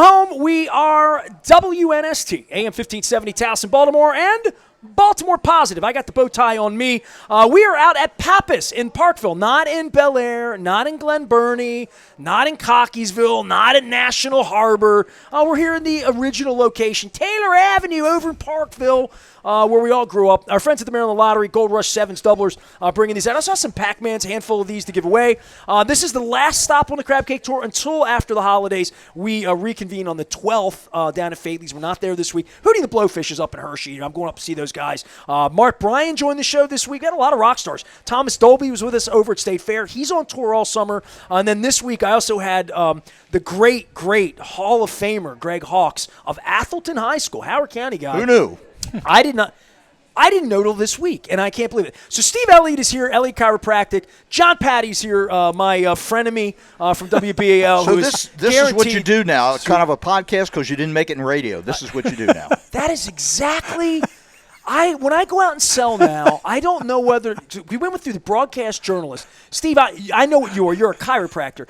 home. We are WNST, AM 1570, Towson, Baltimore, and Baltimore Positive. I got the bow tie on me. We are out at Pappas in Parkville, not in Bel Air, not in Glen Burnie, not in Cockeysville, not in National Harbor. We're here in the original location, Taylor Avenue over in Parkville, where we all grew up. Our friends at the Maryland Lottery, Gold Rush Sevens, Doublers, bringing these out. I saw some Pac-Mans, a handful of these to give away. This is the last stop on the Crab Cake Tour until after the holidays. We reconvene on the 12th down at Fadley's. We're not there this week. Hootie the Blowfish is up in Hershey. I'm going up to see those guys. Mark Bryan joined the show this week. We had a lot of rock stars. Thomas Dolby was with us over at State Fair. He's on tour all summer. And then this week I also had the great Hall of Famer Greg Hawkes of Atholton High School, Howard County guy. Who knew? I didn't know till this week, and I can't believe it. So Steve Elliott is here, Elliott Chiropractic. John Patti's here, my frenemy from WBAL. So this is what you do now, kind of a podcast because you didn't make it in radio. This is what you do now. That is exactly – when I go out and sell now, I don't know whether – we went through the broadcast journalist. Steve, I know what you are. You're a chiropractor.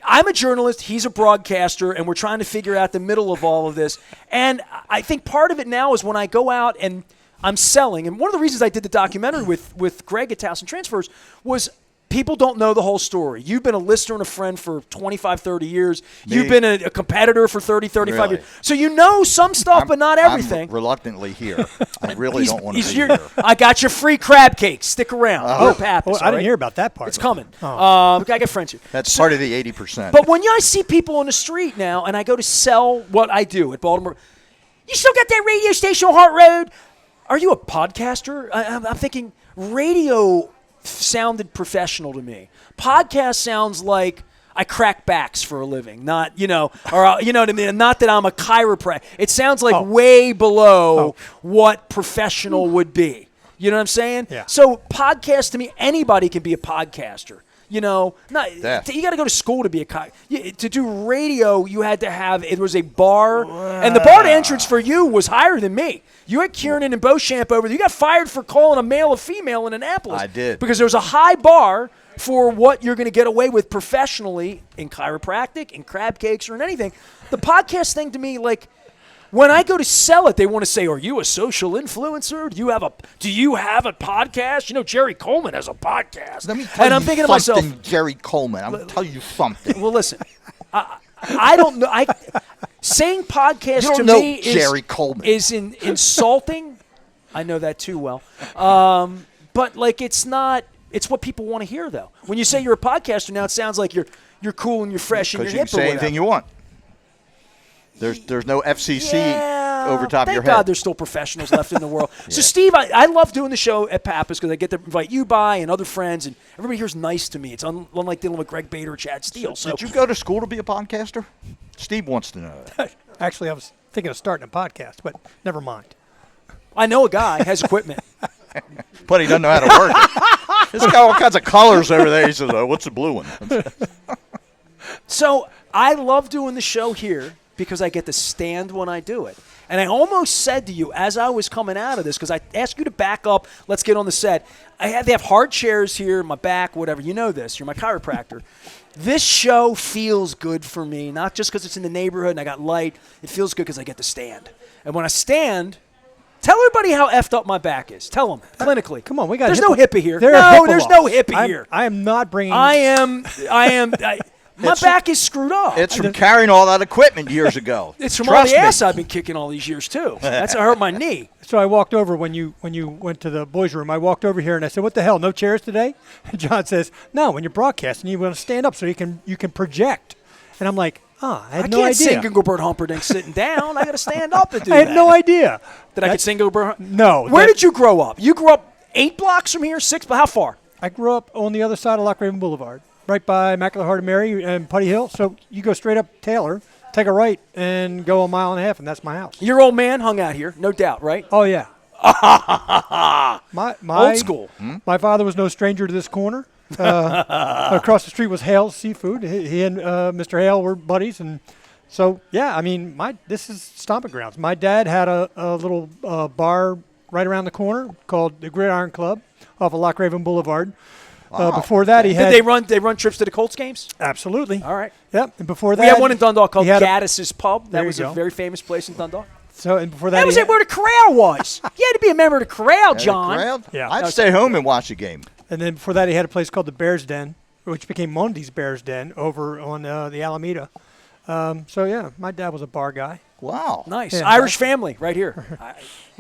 I'm a journalist, he's a broadcaster, and we're trying to figure out the middle of all of this. And I think part of it now is when I go out and I'm selling, and one of the reasons I did the documentary with Greg at Towson Transfers was people don't know the whole story. You've been a listener and a friend for 25, 30 years. Me? You've been a competitor for 30, 35 Really? years. So you know some stuff, but not everything. I'm reluctantly here. I really don't want to be here. I got your free crab cake. Stick around. We're Pappas, I didn't hear about that part. It's coming. Oh. I got friends here. That's part of the 80%. But when I see people on the street now and I go to sell what I do at Baltimore, you still got that radio station on Hart Road? Are you a podcaster? I'm thinking radio sounded professional to me. Podcast sounds like I crack backs for a living, not, you know what I mean? Not that I'm a chiropractor. It sounds like way below what professional would be. You know what I'm saying? Yeah. So podcast to me, anybody can be a podcaster. You know, you got to go to school to be to do radio. You had to have it was a bar, and the bar entrance for you was higher than me. You had Kieran and Beauchamp over there. You got fired for calling a male a female in Annapolis. I did because there was a high bar for what you're going to get away with professionally in chiropractic, in crab cakes, or in anything. The podcast thing to me, like. When I go to sell it, they want to say, "Are you a social influencer? Do you have a podcast?" You know, Jerry Coleman has a podcast. Let me tell and I'm you thinking something, to myself, Jerry Coleman. I'm going to tell you something. Well, listen, I don't know. Saying podcast to me Jerry Coleman is insulting. I know that too well. But like, it's not. It's what people want to hear, though. When you say you're a podcaster now, it sounds like you're cool and you're fresh and you're hip. Because you can say anything you want. There's no FCC over top of your head. Thank God there's still professionals left in the world. Yeah. So, Steve, I love doing the show at Pappas because I get to invite you by and other friends, and everybody here's nice to me. It's unlike dealing with Greg Bader or Chad Steele. So did you go to school to be a podcaster? Steve wants to know that. Actually, I was thinking of starting a podcast, but never mind. I know a guy has equipment. But he doesn't know how to work it. He's got all kinds of colors over there. He says, what's the blue one? So I love doing the show here because I get to stand when I do it. And I almost said to you as I was coming out of this, because I asked you to back up, let's get on the set. They have hard chairs here, my back, whatever. You know this. You're my chiropractor. This show feels good for me, not just because it's in the neighborhood and I got light. It feels good because I get to stand. And when I stand, tell everybody how effed up my back is. Tell them, clinically. Come on, we got There's no HIPAA here. There's no HIPAA here. I am not bringing... My back is screwed up. It's from carrying all that equipment years ago. It's from all the ass I've been kicking all these years, too. That's how I hurt my knee. So I walked over when you went to the boys' room. I walked over here and I said, "What the hell? No chairs today?" And John says, "No. When you're broadcasting, you want to stand up so you can project." And I'm like, "Ah, I had no idea." I can't sing Engelbert Humperdinck sitting down. I got to stand up to do that. I had no idea that I could sing Engelbert. No. Where did you grow up? You grew up 8 blocks from here, 6. But how far? I grew up on the other side of Loch Raven Boulevard, right by Immaculate Heart of Mary and Putty Hill. So you go straight up Taylor, take a right, and go a mile and a half, and that's my house. Your old man hung out here, no doubt, right? Oh, yeah. my old school. My father was no stranger to this corner. Across the street was Hale's Seafood. He and Mr. Hale were buddies, and so yeah. I mean, this is stomping grounds. My dad had a little bar right around the corner called the Gridiron Club off of Loch Raven Boulevard. Before that, he had. Did they run trips to the Colts games? Absolutely. All right. Yep. And before that, We had one in Dundalk called he had Gaddis's Pub. That There was you a go. very famous place in Dundalk. So and before that, That was he it where the corral was. You had to be a member of the corral, John. Crowd? Yeah. I'd stay home and watch the game. And then before that, he had a place called the Bears Den, which became Monty's Bears Den over on the Alameda. So yeah, my dad was a bar guy. Wow. Nice. Yeah. Irish family right here.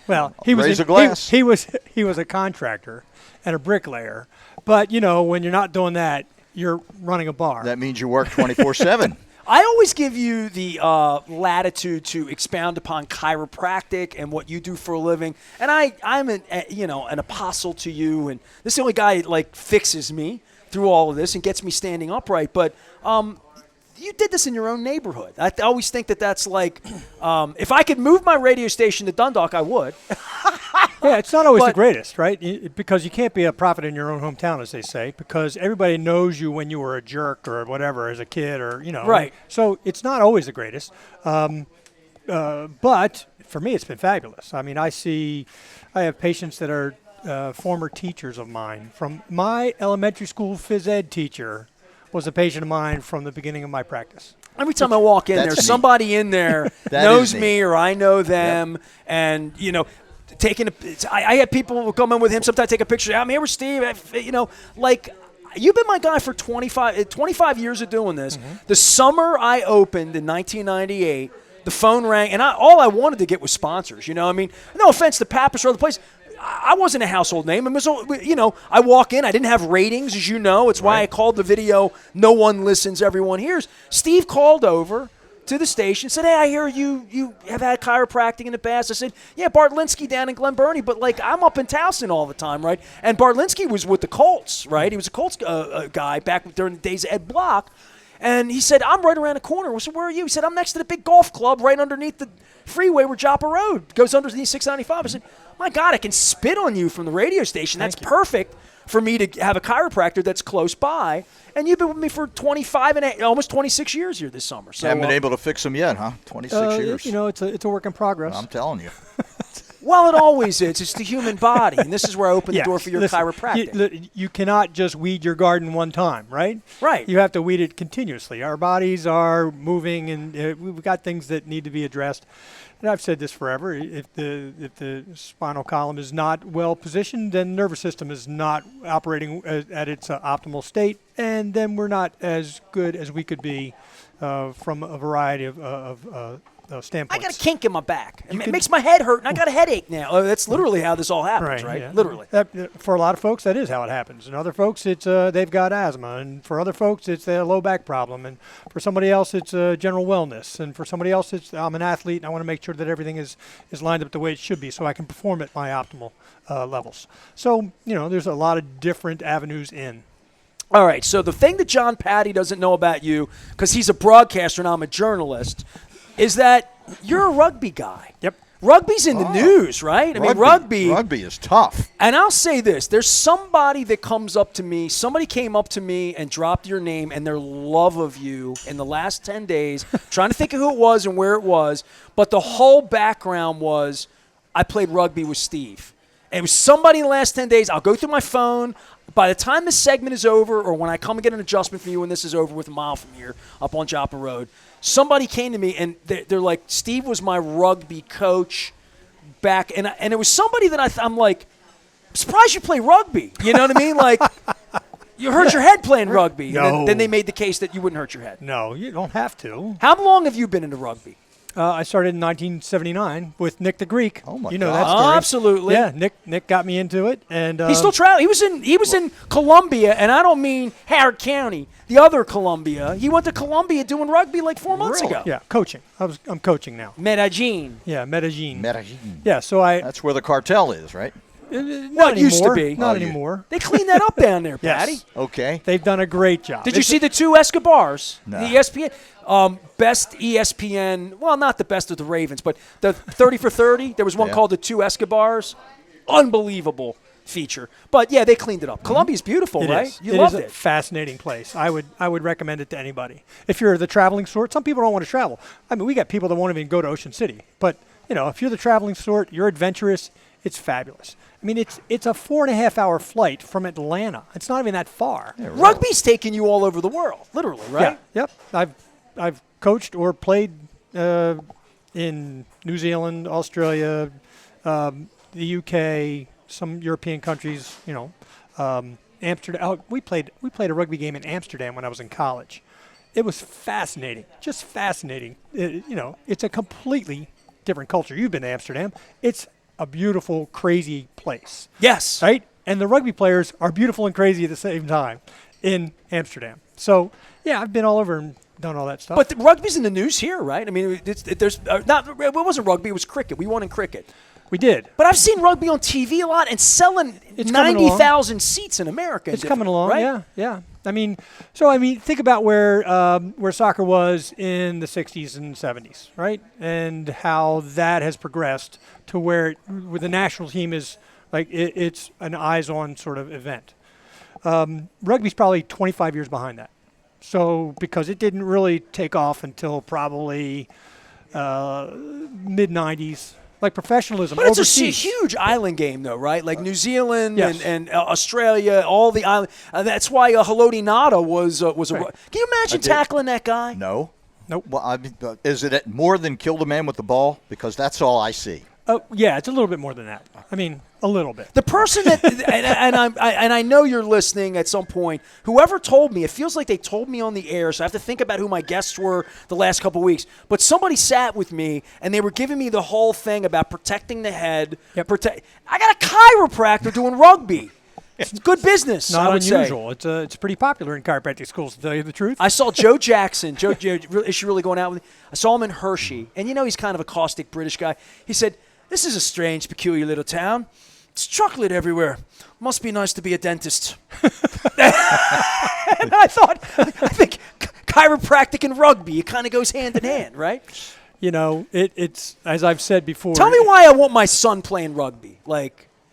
Well, he was Raise a glass. he was a contractor and a bricklayer. But when you're not doing that, you're running a bar. That means you work 24/7. I always give you the latitude to expound upon chiropractic and what you do for a living, and I'm an apostle to you, and this is the only guy that fixes me through all of this and gets me standing upright. But you did this in your own neighborhood. I always think that's if I could move my radio station to Dundalk, I would. Yeah, it's not always the But- greatest, right? Because you can't be a prophet in your own hometown, as they say, because everybody knows you when you were a jerk or whatever as a kid or. Right. So it's not always the greatest. But for me, it's been fabulous. I mean, I have patients that are former teachers of mine. From my elementary school phys ed teacher was a patient of mine from the beginning of my practice. Every time I walk in, That's there's neat. somebody in there That knows is neat. me or I know them, and I had people who come in with him. Sometimes take a picture. I'm here with Steve. You've been my guy for 25 years of doing this. Mm-hmm. The summer I opened in 1998, the phone rang, and all I wanted to get was sponsors. I mean, no offense to Pappas or other places. I wasn't a household name. I walk in. I didn't have ratings, as you know. It's why I called the video, "No one listens, everyone hears." Steve called over to the station, said, "Hey, I hear you have had chiropractic in the past." I said, "Yeah, Bart Linsky down in Glen Burnie, but I'm up in Towson all the time, right?" And Bart Linsky was with the Colts, right? He was a Colts guy back during the days of Ed Block. And he said, "I'm right around the corner." I said, "Where are you?" He said, "I'm next to the big golf club right underneath the freeway where Joppa Road goes underneath 695. I said, "My God, I can spit on you from the radio station. That's perfect for me to have a chiropractor that's close by." And you've been with me for 25 and almost 26 years here this summer. So Haven't been able to fix them yet, huh? 26 years. It's a work in progress. I'm telling you. Well, it always is. It's the human body, and this is where I open the Yes. door for your Listen, chiropractic. You cannot just weed your garden one time, right? Right. You have to weed it continuously. Our bodies are moving, and we've got things that need to be addressed. And I've said this forever. If the spinal column is not well positioned, then the nervous system is not operating at its optimal state, and then we're not as good as we could be from a variety of I standpoints. got a kink in my back. It makes my head hurt, and I got a headache now. That's literally how this all happens, right? Yeah. Literally. For a lot of folks, that is how it happens. And other folks, it's they've got asthma. And for other folks, it's a low back problem. And for somebody else, it's general wellness. And for somebody else, it's I'm an athlete, and I want to make sure that everything is lined up the way it should be so I can perform at my optimal levels. So, there's a lot of different avenues in. All right, so the thing that John Patti doesn't know about you, because he's a broadcaster and I'm a journalist, is that you're a rugby guy. Yep. Rugby's in the news, right? I mean, rugby is tough. And I'll say this. There's somebody that comes up to me. Somebody came up to me and dropped your name and their love of you in the last 10 days, trying to think of who it was and where it was. But the whole background was I played rugby with Steve. And it was somebody in the last 10 days. I'll go through my phone. By the time this segment is over or when I come and get an adjustment from you when this is over with a mile from here up on Joppa Road, somebody came to me and they're like, "Steve was my rugby coach back." And it was somebody that I'm like, "I'm surprised you play rugby." You know what I mean? Like, you hurt your head playing rugby. No. And then they made the case that you wouldn't hurt your head. No, you don't have to. How long have you been into rugby? I started in 1979 with Nick the Greek. Oh, my You know God. that story. Absolutely. Yeah, Nick got me into it, and He still traveled. He was in Columbia, and I don't mean Howard County, the other Columbia. He went to Columbia doing rugby like 4 months Really? ago. yeah, coaching. I'm coaching now. Medellin. Yeah, Medellin. Medellin. Yeah, so I That's where the cartel is, right? Well, it used to be. Not Oh, yeah. anymore. They cleaned that up down there, Yes. Patty. Okay. They've done a great job. Did you see the two Escobars? No. The ESPN, best ESPN. Well, not the best of the Ravens, but the 30 for 30. There was one Yeah. called the two Escobars. Unbelievable feature. But yeah, they cleaned it up. Columbia's beautiful, It right? is. You It loved is a it. fascinating place. I would recommend it to anybody. If you're the traveling sort, some people don't want to travel. I mean, we got people that won't even go to Ocean City. But if you're the traveling sort, you're adventurous, It's fabulous. I mean, it's a 4.5-hour flight from Atlanta. It's not even that far. Yeah, really. Rugby's taking you all over the world, literally, right? Yeah. Yep. I've coached or played in New Zealand, Australia, the UK, some European countries. Amsterdam. Oh, we played a rugby game in Amsterdam when I was in college. It was fascinating, just fascinating. It's a completely different culture. You've been to Amsterdam. It's a beautiful, crazy place. Yes. Right? And the rugby players are beautiful and crazy at the same time in Amsterdam. So, yeah, I've been all over and done all that stuff. But the rugby's in the news here, right? I mean, it wasn't rugby, it was cricket. We won in cricket. We did. But I've seen rugby on TV a lot and selling 90,000 seats in America. It's coming along, right? Yeah. I mean, think about where soccer was in the 60s and 70s, right? And how that has progressed to where the national team is like it's an eyes-on sort of event. Rugby's probably 25 years behind that. So because it didn't really take off until probably mid-90s. Like professionalism But overseas. it's a huge island game, though, right? Like New Zealand yes. and Australia, all the island. That's why Haloti Nada was a. Can you imagine tackling that guy? No. Nope. Well, I mean, is it more than killed a man with the ball? Because that's all I see. Oh, yeah, it's a little bit more than that. I mean, a little bit. The person that, and I know you're listening at some point. Whoever told me, it feels like they told me on the air, so I have to think about who my guests were the last couple of weeks. But somebody sat with me, and they were giving me the whole thing about protecting the head. Yep. I got a chiropractor doing rugby. It's good business. Not I would unusual. Say. It's pretty popular in chiropractic schools, to tell you the truth. I saw Joe Jackson. Joe, is she really going out with me? I saw him in Hershey, and he's kind of a caustic British guy. He said, "This is a strange, peculiar little town. It's chocolate everywhere. Must be nice to be a dentist." And I think chiropractic and rugby, it kind of goes hand in hand, right? It's as I've said before. Tell me why I want my son playing rugby.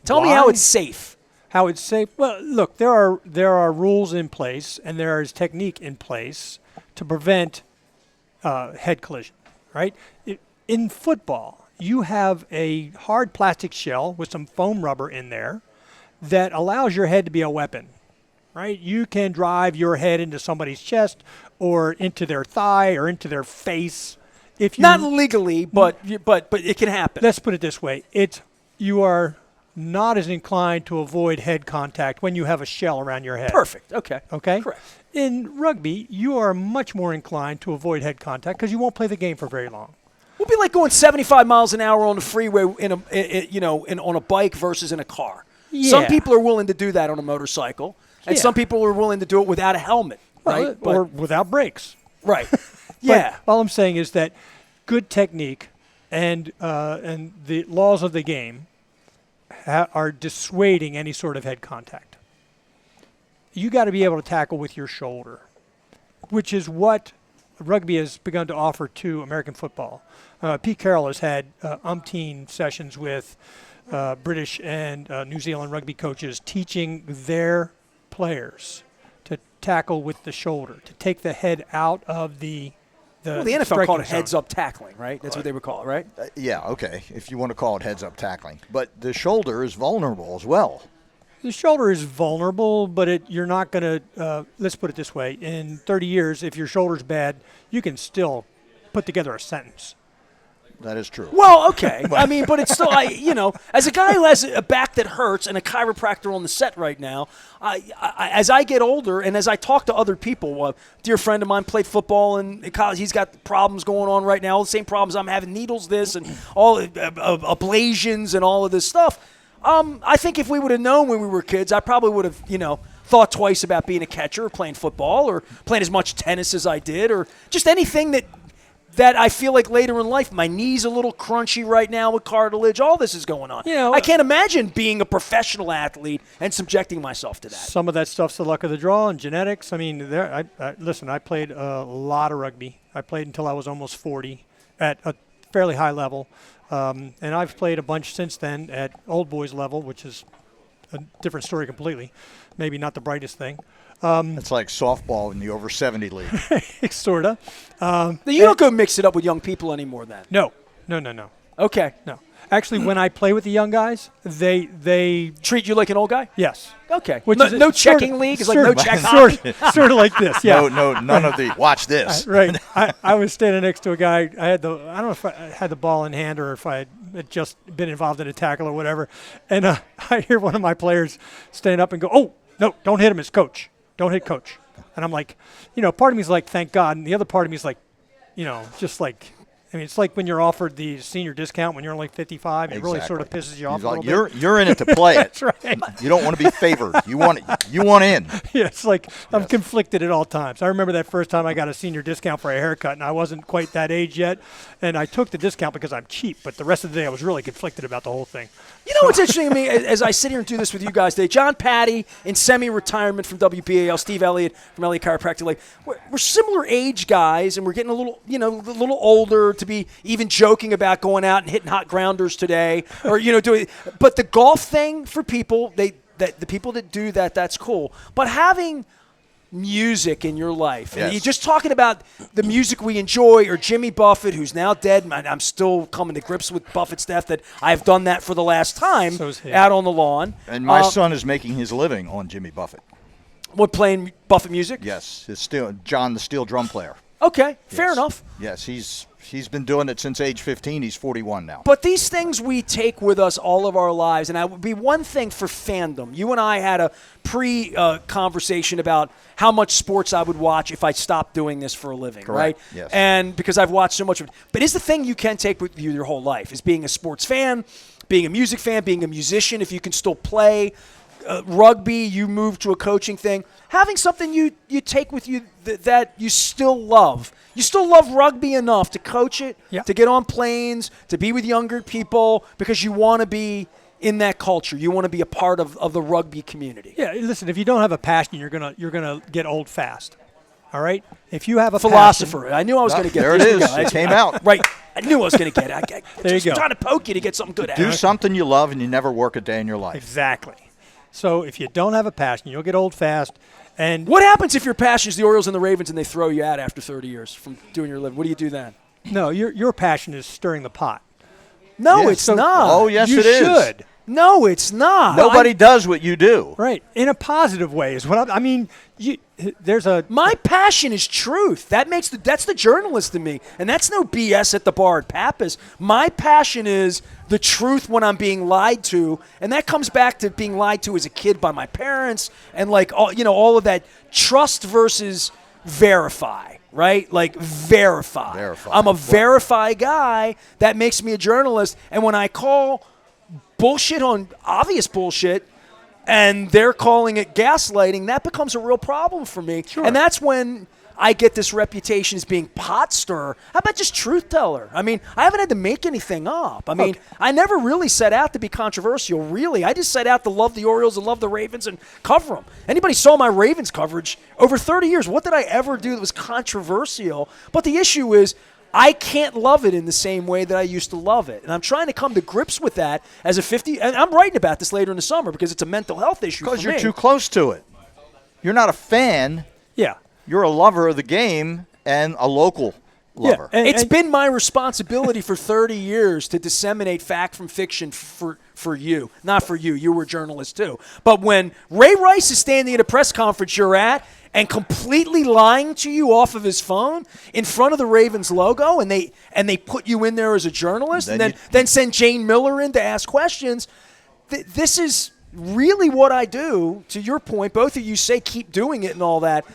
Tell me how it's safe. How it's safe? Well, look, there are rules in place and there is technique in place to prevent head collision, right? In football, you have a hard plastic shell with some foam rubber in there that allows your head to be a weapon, right? You can drive your head into somebody's chest or into their thigh or into their face. Not legally, but it can happen. Let's put it this way. You are not as inclined to avoid head contact when you have a shell around your head. Perfect. Okay. Correct. In rugby, you are much more inclined to avoid head contact because you won't play the game for very long. We'll be like going 75 miles an hour on the freeway on a bike versus in a car. Yeah. Some people are willing to do that on a motorcycle, and some people are willing to do it without a helmet, right? Or without brakes. Right. Yeah. But all I'm saying is that good technique and the laws of the game are dissuading any sort of head contact. You got to be able to tackle with your shoulder, which is what rugby has begun to offer to American football. Pete Carroll has had umpteen sessions with British and New Zealand rugby coaches teaching their players to tackle with the shoulder, to take the head out of the NFL called it zone. heads-up tackling, right? That's what they would call it, right? Yeah, okay, if you want to call it heads-up tackling. But the shoulder is vulnerable as well. The shoulder is vulnerable, but you're not going to, let's put it this way, in 30 years, if your shoulder's bad, you can still put together a sentence. That is true. Well, okay. I mean, but it's still, as a guy who has a back that hurts and a chiropractor on the set right now, as I get older and as I talk to other people, a dear friend of mine played football in college. He's got problems going on right now, all the same problems I'm having, needles this and all ablations and all of this stuff. I think if we would have known when we were kids, I probably would have, thought twice about being a catcher or playing football or playing as much tennis as I did or just anything that I feel like later in life, my knee's a little crunchy right now with cartilage. All this is going on. I can't imagine being a professional athlete and subjecting myself to that. Some of that stuff's the luck of the draw and genetics. I mean, listen, I played a lot of rugby. I played until I was almost 40 at a fairly high level. And I've played a bunch since then at old boys level, which is a different story completely. Maybe not the brightest thing. It's like softball in the over 70 league. Sort of. You don't go mix it up with young people anymore then? No. Okay. No. Actually, when I play with the young guys, they Treat you like an old guy? yes. Okay. Which no, is no checking league? It's like no check hockey? Sort of like this, yeah. No, none of the watch this. Right. I was standing next to a guy. I don't know if I had the ball in hand or if I had just been involved in a tackle or whatever. And I hear one of my players stand up and go, "Oh, no, don't hit him. It's coach. Don't hit coach." And I'm like, part of me is like, thank God. And the other part of me is like, just like, it's like when you're offered the senior discount when you're only 55. It really sort of pisses you off a little bit. You're in it to play it. That's right. You don't want to be favored. You want in. Yeah, it's like I'm conflicted at all times. I remember that first time I got a senior discount for a haircut, and I wasn't quite that age yet. And I took the discount because I'm cheap, but the rest of the day I was really conflicted about the whole thing. You know what's interesting to me as I sit here and do this with you guys today? John Patti in semi-retirement from WBAL, Steve Elliott from Elliott Chiropractic. Like we're similar age guys, and we're getting a little older to be even joking about going out and hitting hot grounders today, or doing. But the golf thing for people, the people that do that, that's cool. But having music in your life. Yes. And you're just talking about the music we enjoy, or Jimmy Buffett, who's now dead. I'm still coming to grips with Buffett's death, that I've done that for the last time out on the lawn. And my son is making his living on Jimmy Buffett. What, playing Buffett music? Yes, John, the steel drum player. Okay, fair enough. Yes, he's been doing it since age 15. He's 41 now. But these things we take with us all of our lives, and I would be one thing for fandom. You and I had a pre-conversation about how much sports I would watch if I stopped doing this for a living, Correct. right? Yes. And because I've watched so much of it. But it's the thing you can take with you your whole life, is being a sports fan, being a music fan, being a musician, if you can still play. Rugby, you move to a coaching thing. Having something you take with you that you still love. You still love rugby enough to coach it, to get on planes, to be with younger people, because you want to be in that culture. You want to be a part of the rugby community. Yeah, listen, if you don't have a passion, you're gonna get old fast. All right? If you have a philosopher, passion, I knew I was going to get there this. it is. It came out. Right. I knew I was going to get it. There you go. Trying to poke you to get something good out of it. Do something you love and you never work a day in your life. Exactly. So if you don't have a passion, you'll get old fast. And what happens if your passion is the Orioles and the Ravens and they throw you out after 30 years from doing your living? What do you do then? No, your passion is stirring the pot. No, Yes. it's not. Oh, yes, you it is. should. No, it's not. Nobody does what you do. Right. In a positive way is what I mean. There's a my passion is truth. That's the journalist in me, and that's no BS at the bar at Pappas. My passion is the truth when I'm being lied to, and that comes back to being lied to as a kid by my parents, and like all of that trust versus verify. Right? Like verify. I'm a verify guy. That makes me a journalist, and when I call bullshit on obvious bullshit, and they're calling it gaslighting, that becomes a real problem for me. Sure. And that's when I get this reputation as being pot stirrer. How about just truth teller? I mean, I haven't had to make anything up. I mean, I never really set out to be controversial, really. I just set out to love the Orioles and love the Ravens and cover them. Anybody saw my Ravens coverage over 30 years, what did I ever do that was controversial? But the issue is, I can't love it in the same way that I used to love it. And I'm trying to come to grips with that as a 50. And I'm writing about this later in the summer because it's a mental health issue for me. Because you're too close to it. You're not a fan. Yeah. You're a lover of the game and a local lover. Yeah, It's been my responsibility for 30 years to disseminate fact from fiction for you. Not for you. You were a journalist too. But when Ray Rice is standing at a press conference you're at and completely lying to you off of his phone in front of the Ravens logo, and they put you in there as a journalist, and then send Jane Miller in to ask questions, this is really what I do. To your point, both of you say keep doing it and all that,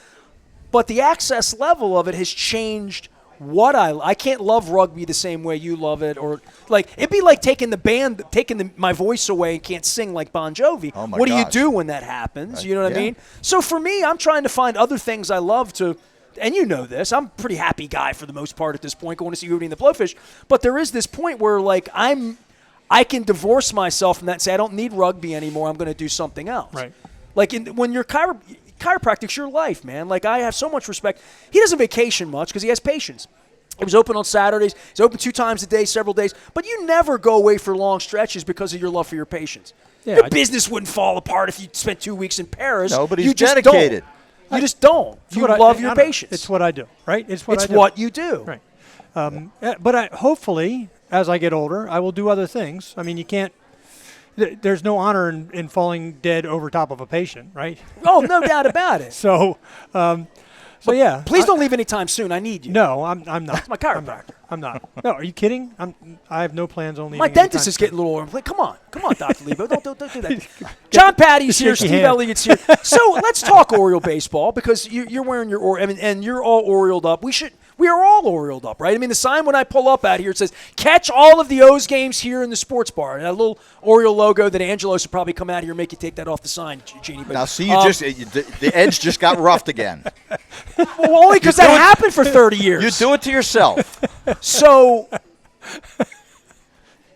but the access level of it has changed. I can't love rugby the same way you love it, or like it'd be like taking my voice away and can't sing like Bon Jovi. Oh my what do you gosh. do when that happens? You know what I Yeah. mean? So for me, I'm trying to find other things I love to, and you know this, I'm a pretty happy guy for the most part at this point, going to see Hootie and the Blowfish. But there is this point where like I can divorce myself from that and say I don't need rugby anymore. I'm going to do something else. Right. Like when you're chiropractic's your life, man. Like, I have so much respect. He doesn't vacation much because he has patience. He was open on Saturdays. He's open 2 times a day, several days. But you never go away for long stretches because of your love for your patients. Yeah, Your business wouldn't fall apart if you spent 2 weeks in Paris. No, but he's you just dedicated. Don't. You just don't. You love your patients. It's what I do, right? It's what It's I do. what you do. Right. But hopefully, as I get older, I will do other things. I mean, you can't. There's no honor in falling dead over top of a patient, right? Oh, no doubt about it. So yeah. Please don't leave anytime soon. I need you. No, I'm not. That's my chiropractor. I'm not. No, are you kidding? I have no plans on leaving. My dentist is getting a little. Like, come on, Dr. Lebo, don't do that. John Patti's here, shaky Steve hand. Elliott's here. So let's talk Oriole baseball because you're wearing your and you're all Orioled up. We are all Orioled up, right? I mean, the sign when I pull up out here, it says, catch all of the O's games here in the sports bar. And that little Oriole logo that Angelos would probably come out here and make you take that off the sign, Jeannie. But, Now, see, the edge just got roughed again. well, only because that happened for 30 years. You do it to yourself. So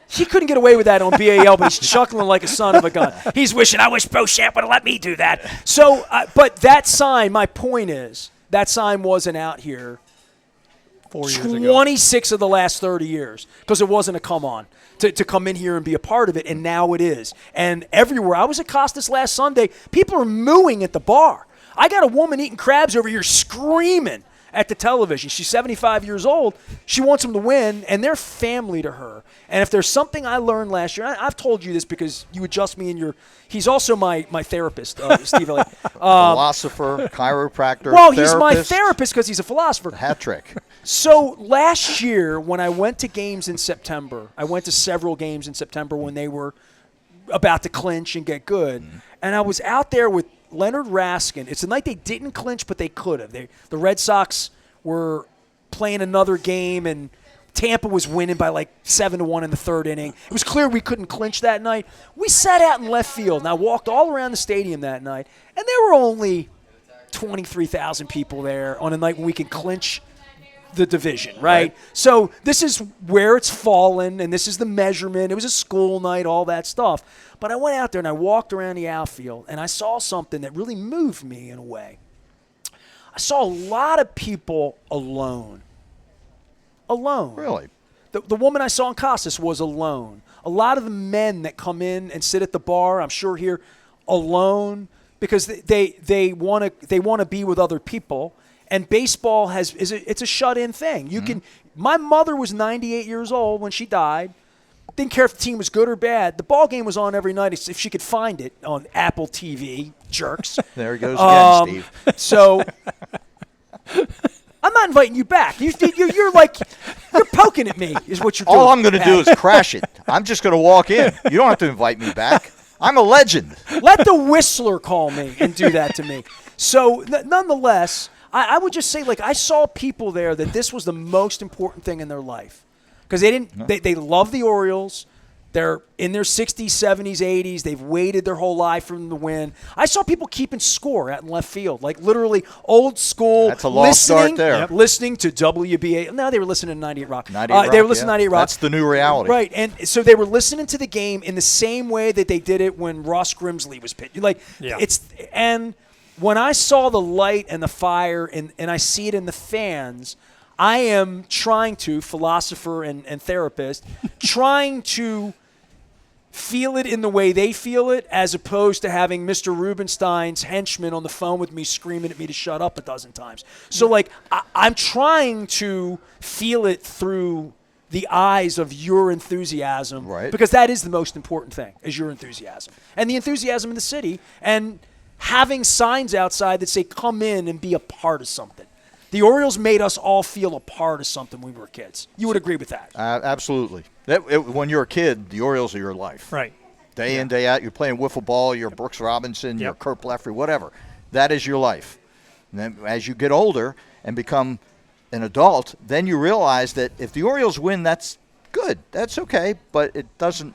he couldn't get away with that on BAL, but he's chuckling like a son of a gun. He's wishing, I wish Beauchamp would have let me do that. So, but that sign, my point is, that sign wasn't out here 4 years ago. 26 of the last 30 years because it wasn't a come-on to come in here and be a part of it, and now it is. And everywhere. I was at Costas last Sunday. People are mooing at the bar. I got a woman eating crabs over here screaming at the television. She's 75 years old. She wants them to win, and they're family to her. And if there's something I learned last year, I've told you this because you adjust me in your – he's also my therapist, Steve Elliott. Philosopher, chiropractor, well, therapist. he's my therapist because he's a philosopher. Hat trick. So last year when I went to games in September, I went to several games in September when they were about to clinch and get good, and I was out there with Leonard Raskin. It's a night they didn't clinch, but they could have. The Red Sox were playing another game, and Tampa was winning by like 7-1 in the third inning. It was clear we couldn't clinch that night. We sat out in left field, and I walked all around the stadium that night, and there were only 23,000 people there on a night when we could clinch the division, right? So this is where it's fallen, and this is the measurement. It was a school night, all that stuff. But I went out there, and I walked around the outfield, and I saw something that really moved me in a way. I saw a lot of people alone. Alone. Really? The woman I saw in Costas was alone. A lot of the men that come in and sit at the bar, I'm sure here, alone because they want to be with other people. And baseball it's a shut-in thing. You can. My mother was 98 years old when she died. Didn't care if the team was good or bad. The ball game was on every night if she could find it on Apple TV. Jerks. There he goes again, Steve. So I'm not inviting you back. You're like you're poking at me. Is what you're doing. All I'm going to do is crash it. I'm just going to walk in. You don't have to invite me back. I'm a legend. Let the Whistler call me and do that to me. So nonetheless. I would just say, like, I saw people there that this was the most important thing in their life because they love the Orioles. They're in their 60s, 70s, 80s. They've waited their whole life for them to win. I saw people keeping score out in left field, like literally old school. That's a lost start there. Listening to WBA. No, they were listening to 98 Rock. 98 Rock, they were listening to 98 Rock. That's the new reality. Right, and so they were listening to the game in the same way that they did it when Ross Grimsley was pitching. When I saw the light and the fire and I see it in the fans, I am trying to, philosopher and therapist, trying to feel it in the way they feel it as opposed to having Mr. Rubenstein's henchman on the phone with me screaming at me to shut up a dozen times. So, like, I'm trying to feel it through the eyes of your enthusiasm. Right. Because that is the most important thing, is your enthusiasm. And the enthusiasm in the city and having signs outside that say, come in and be a part of something. The Orioles made us all feel a part of something when we were kids. You would agree with that? Absolutely. When you're a kid, the Orioles are your life. Right. Day in, day out, you're playing wiffle ball, you're Brooks Robinson, you're Kurt Blefary, whatever. That is your life. And then as you get older and become an adult, then you realize that if the Orioles win, that's good. That's okay, but it doesn't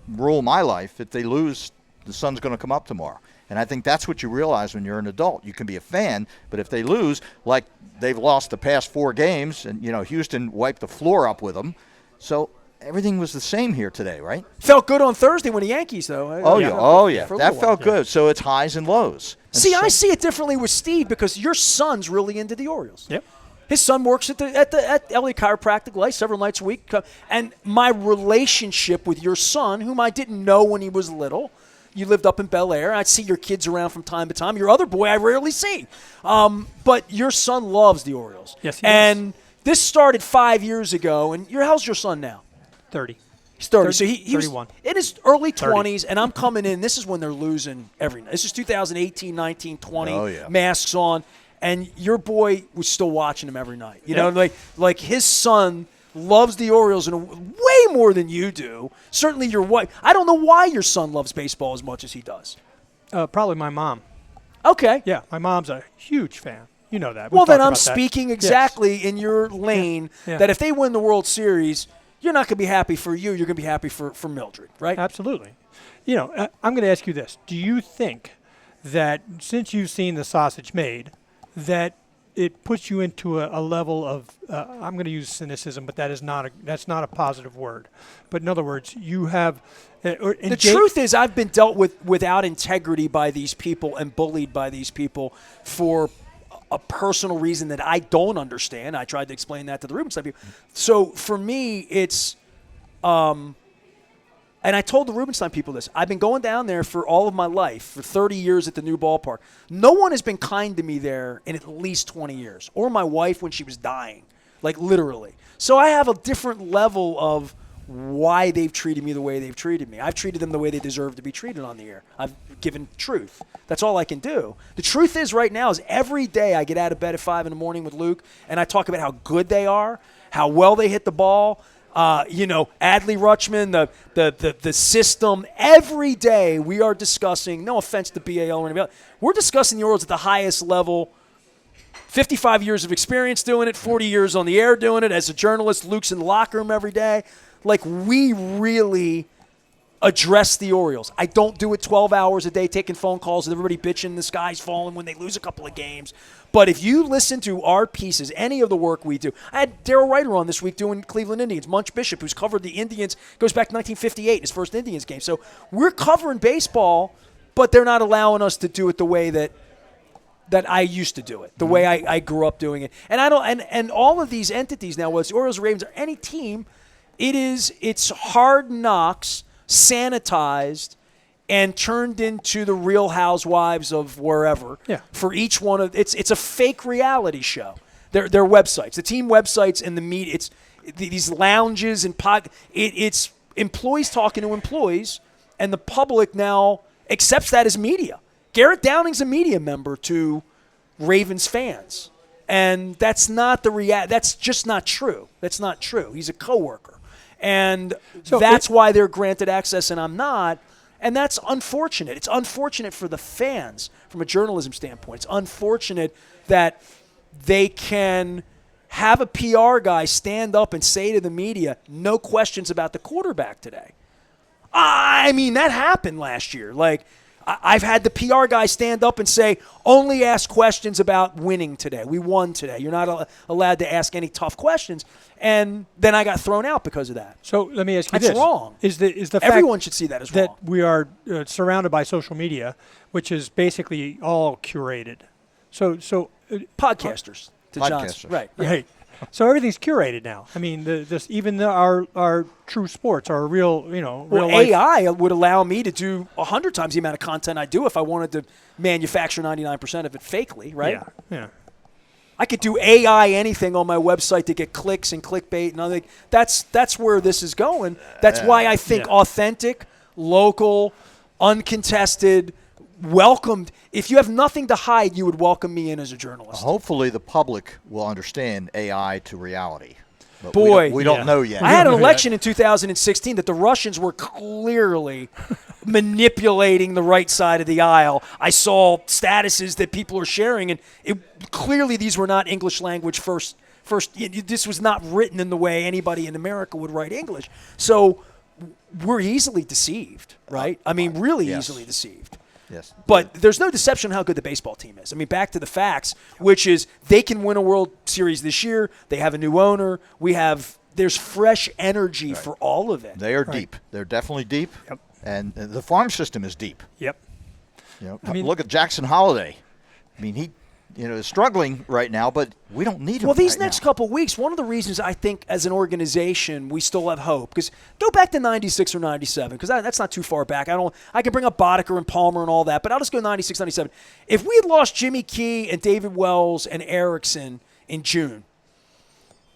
rule my life. If they lose, the sun's going to come up tomorrow. And I think that's what you realize when you're an adult. You can be a fan, but if they lose, like they've lost the past 4 games, and Houston wiped the floor up with them, so everything was the same here today, right? Felt good on Thursday when the Yankees, though. Oh yeah, that felt good. So it's highs and lows. And I see it differently with Steve because your son's really into the Orioles. Yep. His son works at Elliott Chiropractic Life several nights a week, and my relationship with your son, whom I didn't know when he was little. You lived up in Bel Air. I'd see your kids around from time to time. Your other boy I rarely see. But your son loves the Orioles. Yes, he does. And this started 5 years ago. And how's your son now? 30. He's 30. So he was 31. in his early 30. 20s, and I'm coming in. This is when they're losing every night. This is 2018, 19, 20, Oh, yeah. masks on. And your boy was still watching him every night. You know, Yep. like his son loves the Orioles in way more than you do. Certainly your wife. I don't know why your son loves baseball as much as he does. Probably my mom. Okay. Yeah, my mom's a huge fan. You know that. Well, We've then talked I'm about that. speaking Yes. exactly in your lane Yeah. that if they win the World Series, you're not going to be happy for you. You're going to be happy for Mildred, right? Absolutely. You know, I'm going to ask you this. Do you think that since you've seen the sausage made, that it puts you into a level of, I'm going to use cynicism, but that's not a positive word. But in other words, you have... The truth is I've been dealt with without integrity by these people and bullied by these people for a personal reason that I don't understand. I tried to explain that to the Rubenstein people. So for me, it's and I told the Rubenstein people this. I've been going down there for all of my life, for 30 years at the new ballpark. No one has been kind to me there in at least 20 years, or my wife when she was dying, like literally. So I have a different level of why they've treated me the way they've treated me. I've treated them the way they deserve to be treated on the air. I've given truth. That's all I can do. The truth is right now is every day I get out of bed at 5 in the morning with Luke, and I talk about how good they are, how well they hit the ball, Adley Rutschman, the system. Every day we are discussing, no offense to BAL or anything else, we're discussing the Orioles at the highest level. 55 years of experience doing it, 40 years on the air doing it. As a journalist, Luke's in the locker room every day. Like, we really address the Orioles. I don't do it 12 hours a day taking phone calls with everybody bitching the sky's falling when they lose a couple of games. But if you listen to our pieces, any of the work we do, I had Darryl Ryder on this week doing Cleveland Indians. Munch Bishop, who's covered the Indians, goes back to 1958, his first Indians game. So we're covering baseball, but they're not allowing us to do it the way that I used to do it, the way I grew up doing it. And I don't. And all of these entities now, whether it's Orioles, Ravens, or any team, it's Hard Knocks sanitized and turned into the Real Housewives of wherever. Yeah. For each one of it's a fake reality show. Their websites, the team websites, and the media. It's these lounges and it's employees talking to employees, and the public now accepts that as media. Garrett Downing's a media member to Ravens fans, and that's not the That's just not true. That's not true. He's a coworker. And so that's why they're granted access and I'm not. And that's unfortunate. It's unfortunate for the fans from a journalism standpoint. It's unfortunate that they can have a PR guy stand up and say to the media, no questions about the quarterback today. I mean, that happened last year. Like, I've had the PR guy stand up and say, only ask questions about winning today. We won today. You're not allowed to ask any tough questions. And then I got thrown out because of that. So let me ask you this. That's wrong. Is the fact everyone should see that as that wrong. we are surrounded by social media, which is basically all curated. So Podcasters. To Podcasters. John's, right. Yeah. right. So everything's curated now. I mean, our true sports, our real, real life. AI would allow me to do 100 times the amount of content I do if I wanted to manufacture 99% of it fakely, right? Yeah. I could do AI anything on my website to get clicks and clickbait and other. That's where this is going. That's why I think authentic, local, uncontested, welcomed. If you have nothing to hide, you would welcome me in as a journalist. Hopefully the public will understand AI to reality. But Boy, we don't know yet. I had an election in 2016 that the Russians were clearly manipulating the right side of the aisle. I saw statuses that people are sharing, and clearly these were not English language first. This was not written in the way anybody in America would write English. So we're easily deceived, right? I mean, really easily deceived. Yes. But there's no deception on how good the baseball team is. I mean, back to the facts, which is they can win a World Series this year. They have a new owner. There's fresh energy for all of it. They are deep. They're definitely deep. Yep. And the farm system is deep. Yep. Look at Jackson Holiday. I mean, he is struggling right now, but we don't need him. Well, these right next now. couple of weeks, one of the reasons I think as an organization we still have hope, because go back to 96 or 97, because that's not too far back. I can bring up Boddicker and Palmer and all that, but I'll just go 96, 97. If we had lost Jimmy Key and David Wells and Erickson in June,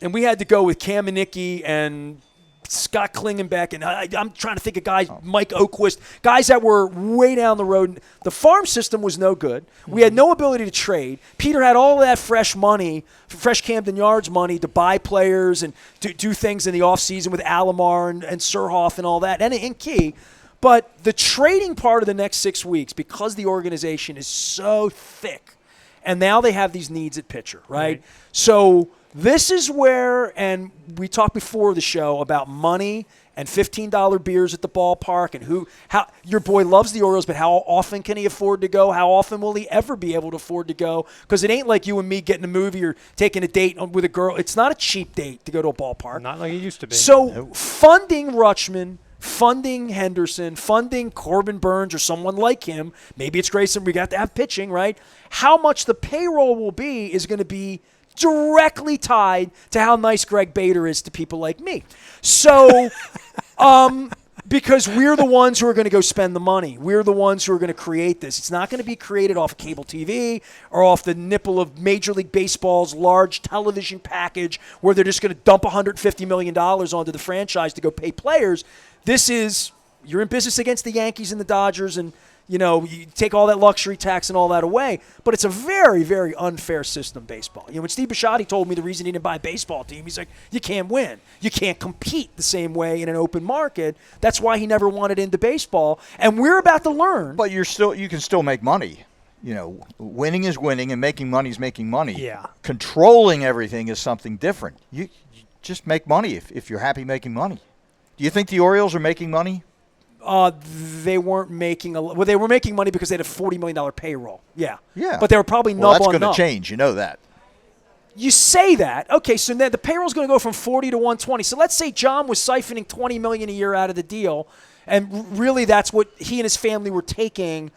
and we had to go with Cam Manicki and Scott Klingenbeck, and I'm trying to think of guys, Mike Oquist, guys that were way down the road. The farm system was no good. We had no ability to trade. Peter had all that fresh money, fresh Camden Yards money to buy players and do things in the offseason with Alomar and Surhoff and all that, and Key. But the trading part of the next 6 weeks, because the organization is so thick, and now they have these needs at pitcher, right? So this is where, and we talked before the show about money and $15 beers at the ballpark and how your boy loves the Orioles, but how often can he afford to go? How often will he ever be able to afford to go? Because it ain't like you and me getting a movie or taking a date with a girl. It's not a cheap date to go to a ballpark. Not like it used to be. So funding Rutschman, funding Henderson, funding Corbin Burns or someone like him, maybe it's Grayson, we got to have pitching, right? How much the payroll will be is going to be directly tied to how nice Greg Bader is to people like me. So, because we're the ones who are going to go spend the money. We're the ones who are going to create this. It's not going to be created off cable TV or off the nipple of Major League Baseball's large television package where they're just going to dump $150 million onto the franchise to go pay players. This is, you're in business against the Yankees and the Dodgers, and you take all that luxury tax and all that away, but it's a very, very unfair system, baseball. When Steve Bisciotti told me the reason he didn't buy a baseball team, he's like, you can't win. You can't compete the same way in an open market. That's why he never wanted into baseball, and we're about to learn. But you can still make money. Winning is winning, and making money is making money. Yeah. Controlling everything is something different. You just make money if you're happy making money. Do you think the Orioles are making money? They weren't making they were making money because they had a $40 million payroll. Yeah. Yeah. But they were probably well, nub on that's nub. going to change. You know that. You say that. Okay, so then the payroll's going to go from 40 to 120. So let's say John was siphoning $20 million a year out of the deal, and really that's what he and his family were taking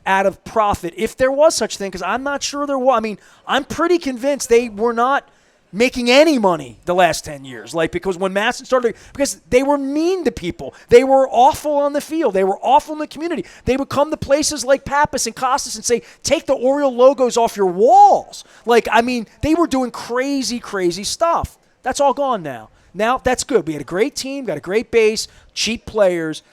out of profit, if there was such thing, because I'm not sure there was. I mean, I'm pretty convinced they were not making any money the last 10 years. Because when Masson started, because they were mean to people. They were awful on the field. They were awful in the community. They would come to places like Pappas and Costas and say, take the Oriole logos off your walls. They were doing crazy, crazy stuff. That's all gone now. Now, that's good. We had a great team, got a great base, cheap players.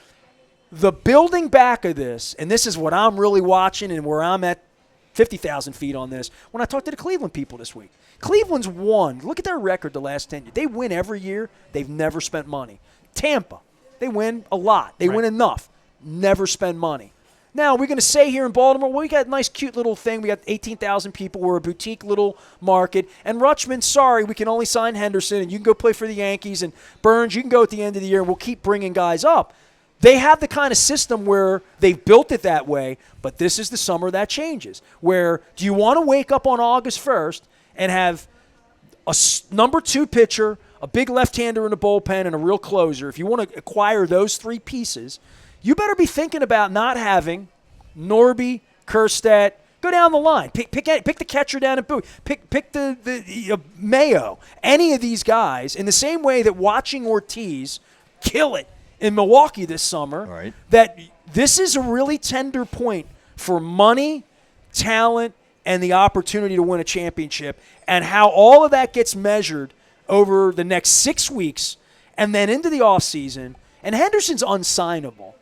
The building back of this, and this is what I'm really watching and where I'm at 50,000 feet on this, when I talked to the Cleveland people this week. Cleveland's won. Look at their record the last 10 years. They win every year. They've never spent money. Tampa, they win a lot. They win enough. Never spend money. Now, we're going to say here in Baltimore, well, we got a nice, cute little thing. We got 18,000 people. We're a boutique little market. And Rutschman, sorry, we can only sign Henderson, and you can go play for the Yankees. And Burns, you can go at the end of the year, and we'll keep bringing guys up. They have the kind of system where they've built it that way, but this is the summer that changes. Where do you want to wake up on August 1st and have a number 2 pitcher, a big left-hander in the bullpen, and a real closer? If you want to acquire those 3 pieces, you better be thinking about not having Norby, Kerstedt, go down the line. Pick the catcher down at Bowie. Pick the Mayo. Any of these guys, in the same way that watching Ortiz kill it in Milwaukee this summer, right, that this is a really tender point for money, talent, and the opportunity to win a championship, and how all of that gets measured over the next 6 weeks and then into the offseason. And Henderson's unsignable.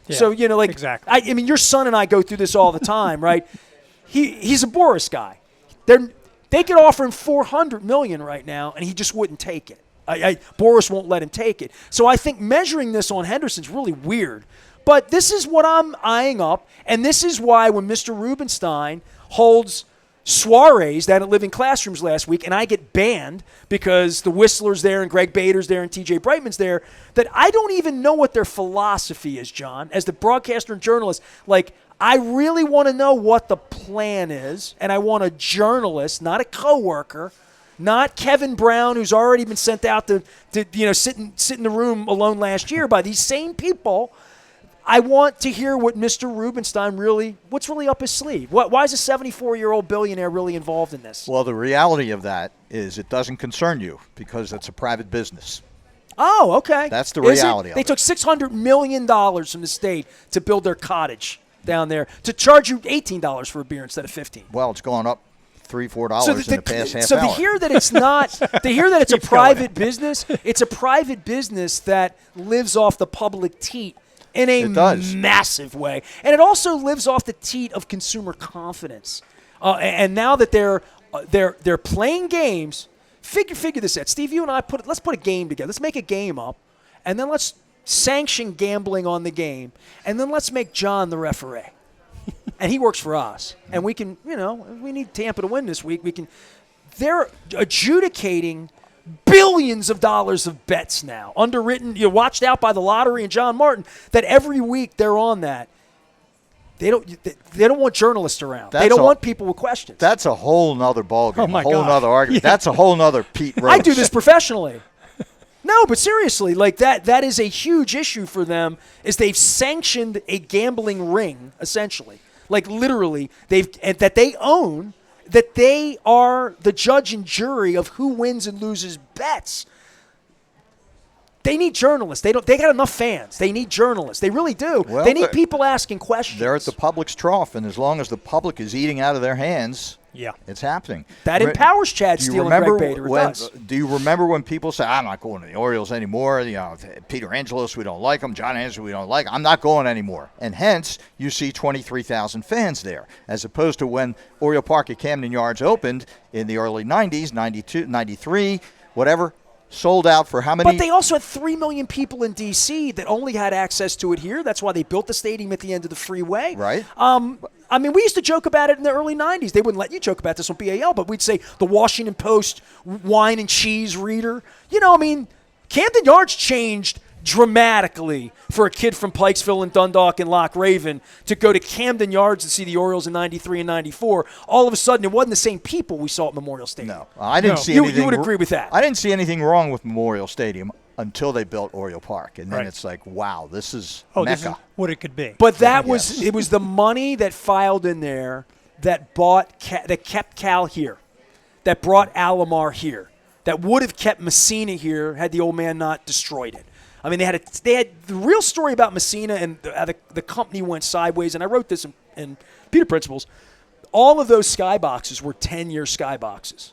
Yeah, so, exactly. I mean, your son and I go through this all the time, right? He's a Boris guy. They could offer him $400 million right now, and he just wouldn't take it. Boris won't let him take it. So I think measuring this on Henderson's really weird. But this is what I'm eyeing up, and this is why when Mr. Rubenstein holds soirees down at Living Classrooms last week, and I get banned because the Whistler's there and Greg Bader's there and TJ Brightman's there, that I don't even know what their philosophy is, John, as the broadcaster and journalist. I really want to know what the plan is, and I want a journalist, not a coworker, not Kevin Brown, who's already been sent out to sit in the room alone last year by these same people. I want to hear what Mr. Rubenstein what's really up his sleeve. Why is a 74-year-old billionaire really involved in this? Well, the reality of that is it doesn't concern you because it's a private business. Oh, okay. That's the reality of They it. took $600 million from the state to build their cottage down there, to charge you $18 for a beer instead of $15. Well, it's gone up $3-4 So in the past half so hour. to hear that it's not, to hear that it's a private business, it's a private business that lives off the public teat in a It does. massive way, and it also lives off the teat of consumer confidence. And now that they're playing games, figure this out. Steve, you and I let's put a game together. Let's make a game up, and then let's sanction gambling on the game, and then let's make John the referee. And he works for us, and we can, if we need Tampa to win this week, we can. They're adjudicating billions of dollars of bets now, underwritten, watched out by the lottery and John Martin, that every week they're on that. They don't want journalists around. They don't want people with questions. That's a whole nother ballgame, Oh my a whole God. nother argument. Yeah. That's a whole nother Pete Rose. I do this professionally. No, but seriously, like that is a huge issue for them, is they've sanctioned a gambling ring, essentially. Like literally, that they own, that they are the judge and jury of who wins and loses bets. They need journalists. They got enough fans. They need journalists. They really do. Well, they need people asking questions. They're at the public's trough, and as long as the public is eating out of their hands, Yeah. it's happening. That empowers Chad Steele and Greg Bader. It does. Do you remember when people say, I'm not going to the Orioles anymore? Peter Angelos, we don't like him. John Anderson, we don't like. I'm not going anymore. And hence, you see 23,000 fans there, as opposed to when Oriole Park at Camden Yards opened in the early 90s, 92, 93, whatever. Sold out for how many? But they also had 3 million people in D.C. that only had access to it here. That's why they built the stadium at the end of the freeway. Right. I mean, we used to joke about it in the early 90s. They wouldn't let you joke about this on BAL, but we'd say the Washington Post wine and cheese reader. Camden Yards changed dramatically for a kid from Pikesville and Dundalk and Loch Raven to go to Camden Yards and see the Orioles in 93 and 94. All of a sudden, it wasn't the same people we saw at Memorial Stadium. No, I didn't see You anything. would agree with that. I didn't see anything wrong with Memorial Stadium until they built Oriole Park, and then Right. it's like, wow, this is This is Mecca. what it could be. But Yes. it was the money that filed in there that that kept Cal here, that brought Alomar here, that would have kept Messina here had the old man not destroyed it. I mean, they had the real story about Messina, and the company went sideways. And I wrote this in Peter Principles. All of those skyboxes were 10-year skyboxes,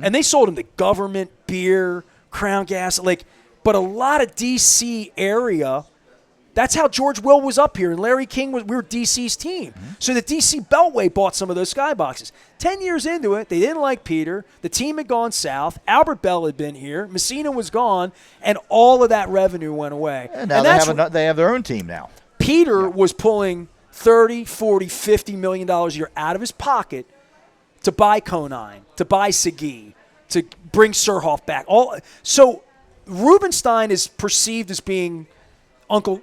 and they sold them to government, beer, Crown Gas, but a lot of D.C. area. That's how George Will was up here, and Larry King we were D.C.'s team. So the D.C. Beltway bought some of those skyboxes. 10 years into it, they didn't like Peter. The team had gone south. Albert Bell had been here. Messina was gone, and all of that revenue went away. And now they have their own team now. Peter was pulling $30, $40, $50 million a year out of his pocket to buy Conine, to buy Segui, to bring Surhoff back. So Rubenstein is perceived as being Uncle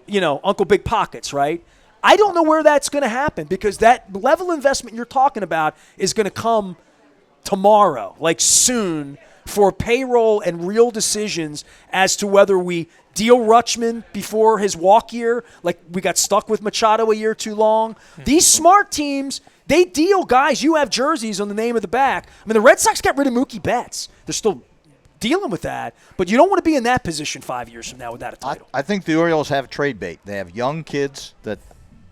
Big Pockets, right? I don't know where that's going to happen, because that level of investment you're talking about is going to come tomorrow, soon, for payroll and real decisions as to whether we deal Rutschman before his walk year, like we got stuck with Machado a year too long. These smart teams, they deal guys. You have jerseys on the name of the back. I mean, the Red Sox got rid of Mookie Betts. They're still dealing with that, but you don't want to be in that position 5 years from now without a title. I think the Orioles have trade bait. They have young kids that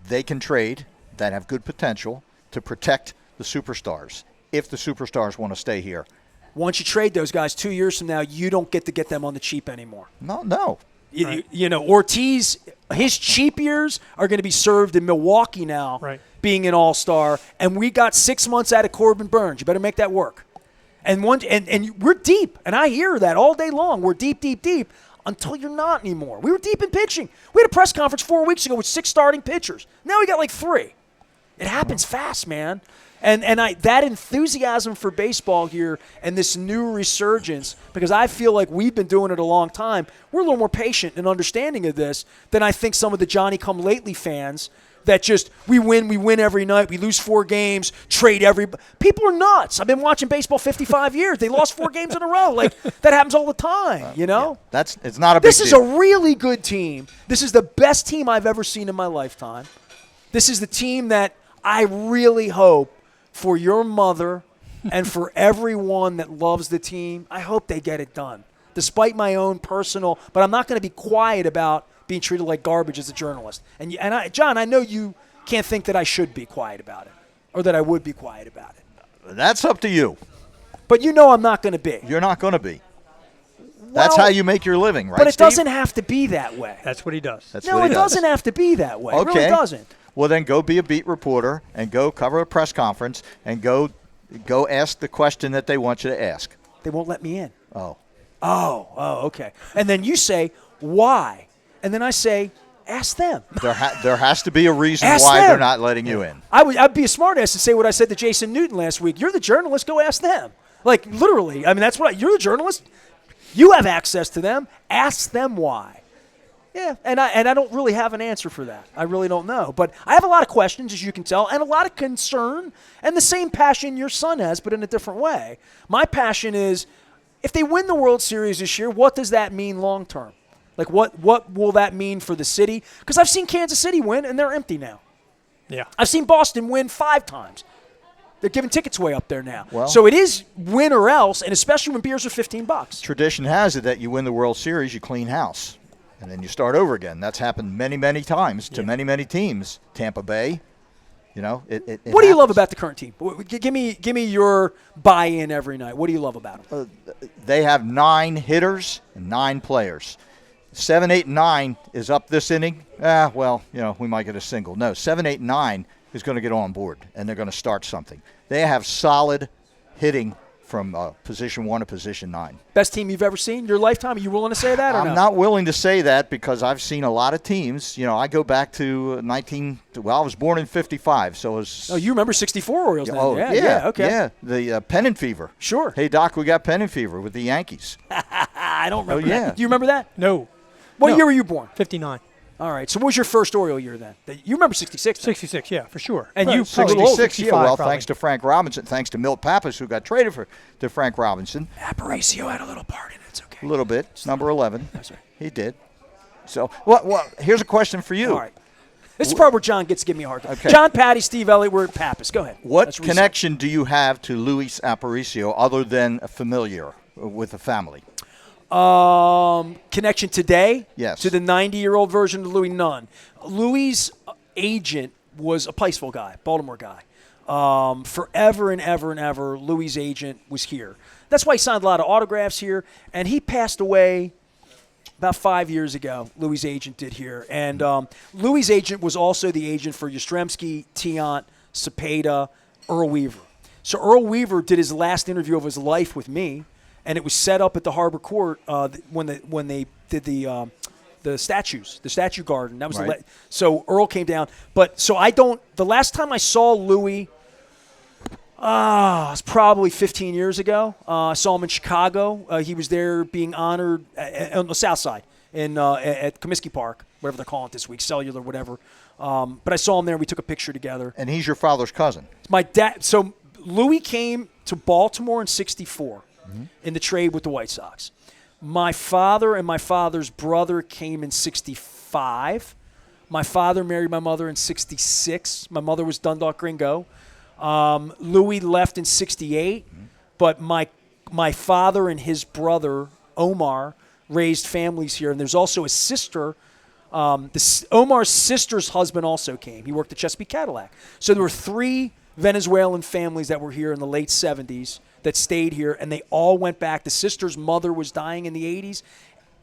they can trade that have good potential to protect the superstars, if the superstars want to stay here. Once you trade those guys 2 years from now, you don't get to get them on the cheap anymore. No. Ortiz, his cheap years are going to be served in Milwaukee now, Right. being an all-star, and we got 6 months out of Corbin Burns. You better make that work. And we're deep, and I hear that all day long. We're deep, deep, deep, until you're not anymore. We were deep in pitching. We had a press conference 4 weeks ago with 6 starting pitchers. Now we got 3. It happens fast, man. And that enthusiasm for baseball here and this new resurgence, because I feel like we've been doing it a long time, we're a little more patient and understanding of this than I think some of the Johnny-come-lately fans that just, we win every night, we lose 4 games, trade everybody. People are nuts. I've been watching baseball 55 years. They lost 4 games in a row. That happens all the time, Yeah. It's not a big This is deal. a really good team. This is the best team I've ever seen in my lifetime. This is the team that I really hope for your mother and for everyone that loves the team, I hope they get it done. Despite my own personal, but I'm not going to be quiet about being treated like garbage as a journalist. John, I know you can't think that I should be quiet about it, or that I would be quiet about it. That's up to you. But you know I'm not going to be. You're not going to be. That's how you make your living, right, But it Steve? doesn't have to be that way. That's what he does. That's No, what it he does. doesn't have to be that way. It Okay. really doesn't. Well, then go be a beat reporter and go cover a press conference and go ask the question that they want you to ask. They won't let me in. Oh. Oh, okay. And then you say, why? And then I say, ask them. There has to be a reason Ask why them. they're not letting you in. I'd be a smart ass to say what I said to Jason Newton last week. You're the journalist. Go ask them. Like, literally. I mean, that's what you're the journalist. You have access to them. Ask them why. Yeah, and I don't really have an answer for that. I really don't know. But I have a lot of questions, as you can tell, and a lot of concern, and the same passion your son has, but in a different way. My passion is, if they win the World Series this year, what does that mean long term? Like, what will that mean for the city? Because I've seen Kansas City win, and they're empty now. Yeah. I've seen Boston win 5 times. They're giving tickets away up there now. Well, so it is win or else, and especially when beers are $15. Tradition has it that you win the World Series, you clean house, and then you start over again. That's happened many, many times to many, many teams. Tampa Bay, it What do you love happens. about the current team? Give me your buy-in every night. What do you love about them? They have 9 hitters and 9 players. 7, 8, and 9 is up this inning. We might get a single. No, 7, 8, and 9 is going to get on board, and they're going to start something. They have solid hitting from position 1 to position 9. Best team you've ever seen in your lifetime? Are you willing to say that or I'm no? not willing to say that because I've seen a lot of teams. I go back to I was born in 55, so it was. Oh, you remember 64 Orioles then? Oh, yeah, okay. Yeah, the pennant fever. Sure. Hey, Doc, we got pennant fever with the Yankees. I don't remember yeah. that. Do you remember that? No. What No. year were you born? 59. All right. So what was your first Oriole year then? You remember 66? 66, yeah, for sure. And Right, you probably probably 66, yeah. 65 Well, probably. thanks to Frank Robinson, thanks to Milt Pappas, who got traded to Frank Robinson. Aparicio had a little part in it. It's okay. A little bit. It's number 11. That's right. He did. So, well, here's a question for you. All right. This is the part where John gets to give me a hard time. Okay. John Patti, Steve Elliott, we're at Pappas. Go ahead. What That's what he said. connection do you have to Luis Aparicio other than a familiar with the family? Connection today? Yes. To the 90-year-old version of Louis? None. Louis' agent was a Pikesville guy, Baltimore guy. Forever and ever and ever, Louis' agent was here. That's why he signed a lot of autographs here, and he passed away about 5 years ago. Louis' agent did here. And Louis' agent was also the agent for Yastrzemski, Tiant, Cepeda, Earl Weaver. So Earl Weaver did his last interview of his life with me, and it was set up at the Harbor Court when they did the statues, the statue garden. That was Right. so Earl came down. But so the last time I saw Louis, it was probably 15 years ago. I saw him in Chicago. He was there being honored on the South Side at Comiskey Park, whatever they're calling it this week, Cellular, whatever. But I saw him there. We took a picture together. And he's your father's cousin. My dad. So Louis came to Baltimore in '64 in the trade with the White Sox. My father and my father's brother came in '65. My father married my mother in '66. My mother was Dundalk Gringo. Louis left in '68, but my father and his brother Omar raised families here, and there's also a sister. Omar's sister's husband also came. He worked at Chesapeake Cadillac. So there were 3 Venezuelan families that were here in the late 70s that stayed here, and they all went back. The sister's mother was dying in the 80s.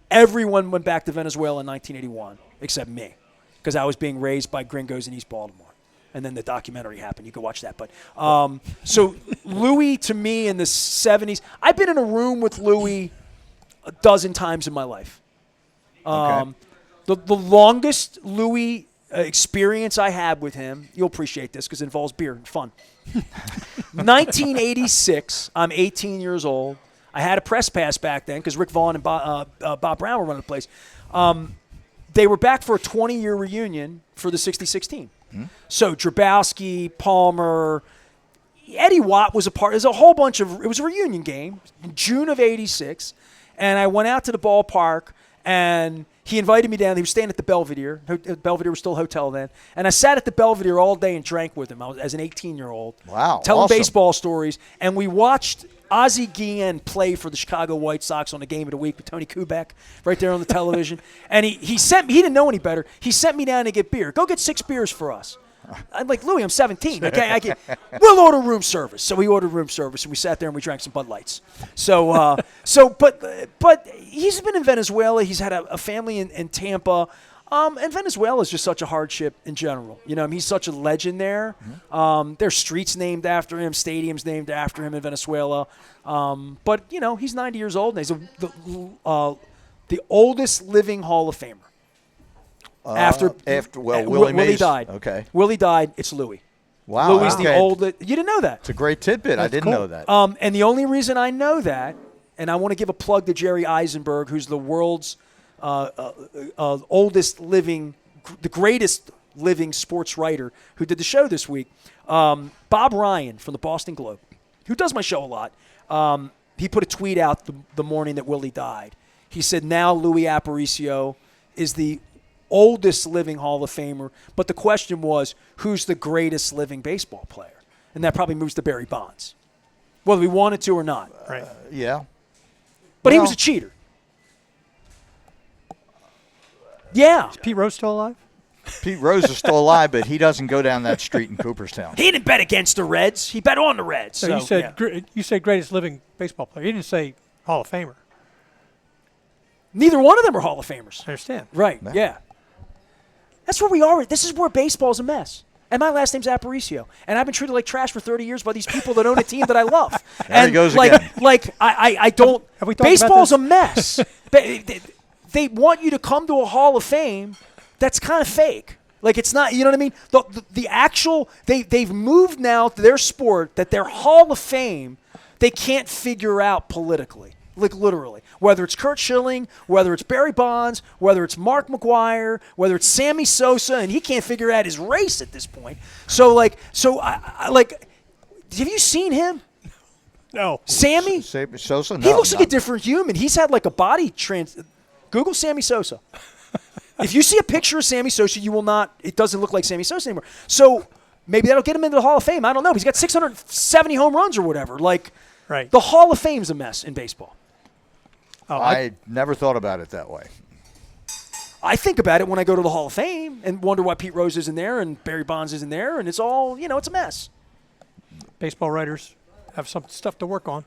Everyone went back to Venezuela in 1981, except me, because I was being raised by gringos in East Baltimore. And then the documentary happened. You can watch that. But so Louis, to me, in the 70s, I've been in a room with Louis a dozen times in my life. Okay. The longest Louis experience I had with him, you'll appreciate this because it involves beer and fun. 1986, I'm 18 years old. I had a press pass back then because Rick Vaughn and Bob Brown were running the place. They were back for a 20-year reunion for the 66 team. So Drabowski, Palmer, Eddie Watt was a part. There's a whole bunch of – it was a reunion game in June of '86, and I went out to the ballpark, and he invited me down. He was staying at the Belvedere. Belvedere was still a hotel then. And I sat at the Belvedere all day and drank with him as an 18-year-old. Wow, telling awesome. baseball stories. And we watched Ozzie Guillen play for the Chicago White Sox on the Game of the Week with Tony Kubek right there on the television. And he sent me – he didn't know any better. He sent me down to get beer. Go get 6 beers for us. I'm like, Louis, I'm 17. Okay, we'll order room service. So we ordered room service, and we sat there and we drank some Bud Lights. But he's been in Venezuela. He's had a family in Tampa. And Venezuela is just such a hardship in general. You know, I mean, he's such a legend there. There's streets named after him, stadiums named after him in Venezuela. But, you know, he's 90 years old, and he's the oldest living Hall of Famer. Willie Mays died. Okay. Willie died. It's Louis. Wow. Louis the oldest. You didn't know that. It's a great tidbit. I didn't know that. And the only reason I know that, and I want to give a plug to Jerry Eisenberg, who's the world's oldest living, the greatest living sports writer who did the show this week, Bob Ryan from the Boston Globe, who does my show a lot. He put a tweet out the morning that Willie died. He said, now Louis Aparicio is the oldest living Hall of Famer, but the question was, who's the greatest living baseball player? And that probably moves to Barry Bonds, whether we wanted to or not. Right. Yeah. But he was a cheater. Yeah. Is Pete Rose still alive? Pete Rose is still alive, but he doesn't go down that street in Cooperstown. He didn't bet against the Reds. He bet on the Reds. So you said greatest living baseball player. You didn't say Hall of Famer. Neither one of them are Hall of Famers. I understand. Right, yeah. That's where we are. This is where baseball's a mess. And my last name's Aparicio. And I've been treated like trash for 30 years by these people that own a team that I love. There he goes again. I don't. Have we talked baseball's about a mess. They want you to come to a Hall of Fame that's kind of fake. Like, it's not, you know what I mean? The actual, they've moved now to their sport that their Hall of Fame, they can't figure out politically. Like, literally. Whether it's Curt Schilling, whether it's Barry Bonds, whether it's Mark McGwire, whether it's Sammy Sosa, and he can't figure out his race at this point. So, have you seen him? No. Sammy Sosa? No. He looks like a different human. He's had like a body Google Sammy Sosa. If you see a picture of Sammy Sosa, you will not, it doesn't look like Sammy Sosa anymore. So maybe that'll get him into the Hall of Fame. I don't know. He's got 670 home runs or whatever. Like, right. The Hall of Fame's a mess in baseball. Oh, I never thought about it that way. I think about it when I go to the Hall of Fame and wonder why Pete Rose isn't there and Barry Bonds isn't there, and it's all, it's a mess. Baseball writers have some stuff to work on.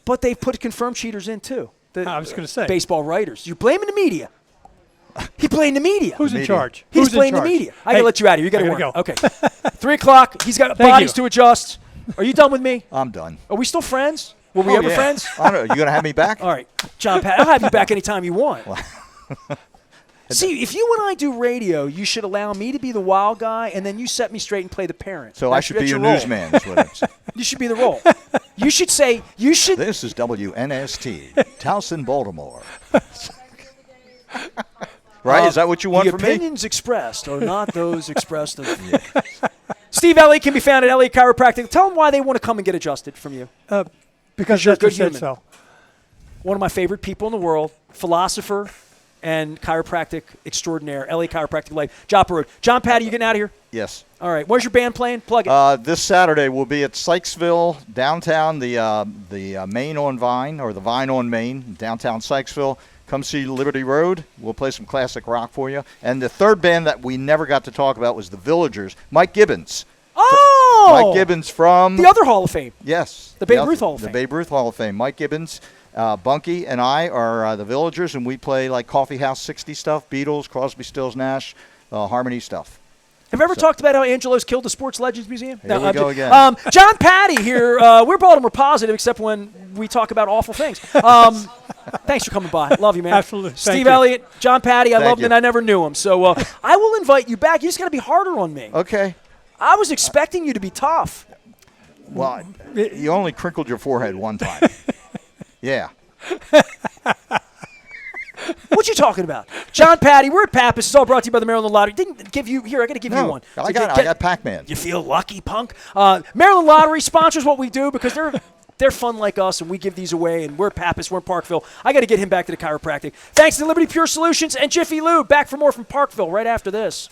But they've put confirmed cheaters in, too. I was going to say. Baseball writers. You're blaming the media. He blamed the media. Who's in charge? He's blaming the media. I got to let you out of here. You got to work. Go. Okay. 3 o'clock. He's got bodies to adjust. Are you done with me? I'm done. Are we still friends? Were we ever friends? I don't know. You going to have me back? All right. John Patti, I'll have you back anytime you want. See, if you and I do radio, you should allow me to be the wild guy, and then you set me straight and play the parent. So I should be your newsman, is what I'm saying. You should be the role. You should say, This is WNST, Towson, Baltimore. Right? Is that what you want from me? The opinions expressed are not those expressed. Steve Elliott can be found at Elliott Chiropractic. Tell them why they want to come and get adjusted from you. Because you're a good said human. so. One of my favorite people in the world, philosopher and chiropractic extraordinaire, Elliott Chiropractic Life, Joppa Road. John Patti, you getting out of here? Yes. All right. Where's your band playing? Plug it. This Saturday we'll be at Sykesville, downtown, the Main on Vine, or the Vine on Main, downtown Sykesville. Come see Liberty Road. We'll play some classic rock for you. And the third band that we never got to talk about was the Villagers. Mike Gibbons. Oh! Mike Gibbons from the other Hall of Fame. Yes. The Babe Ruth Hall of Fame. The Babe Ruth Hall of Fame. Mike Gibbons, Bunky, and I are the Villagers, and we play like Coffee House 60 stuff, Beatles, Crosby, Stills, Nash, Harmony stuff. Have you ever talked about how Angelo's killed the Sports Legends Museum? Here we go again. John Patti here. We're Baltimore positive, except when we talk about awful things. Thanks for coming by. Love you, man. Absolutely. Steve Elliott, John Patti. I love him, and you. I never knew him. So I will invite you back. You just got to be harder on me. Okay. I was expecting you to be tough. Well, you only crinkled your forehead one time. Yeah. What you talking about? John Patti, we're at Pappas. It's all brought to you by the Maryland Lottery. Didn't give you, here, I got to give you one. I got Pac-Man. You feel lucky, punk? Maryland Lottery sponsors what we do because they're fun like us, and we give these away, and we're at Pappas, we're in Parkville. I got to get him back to the chiropractic. Thanks to Liberty Pure Solutions and Jiffy Lube. Back for more from Parkville right after this.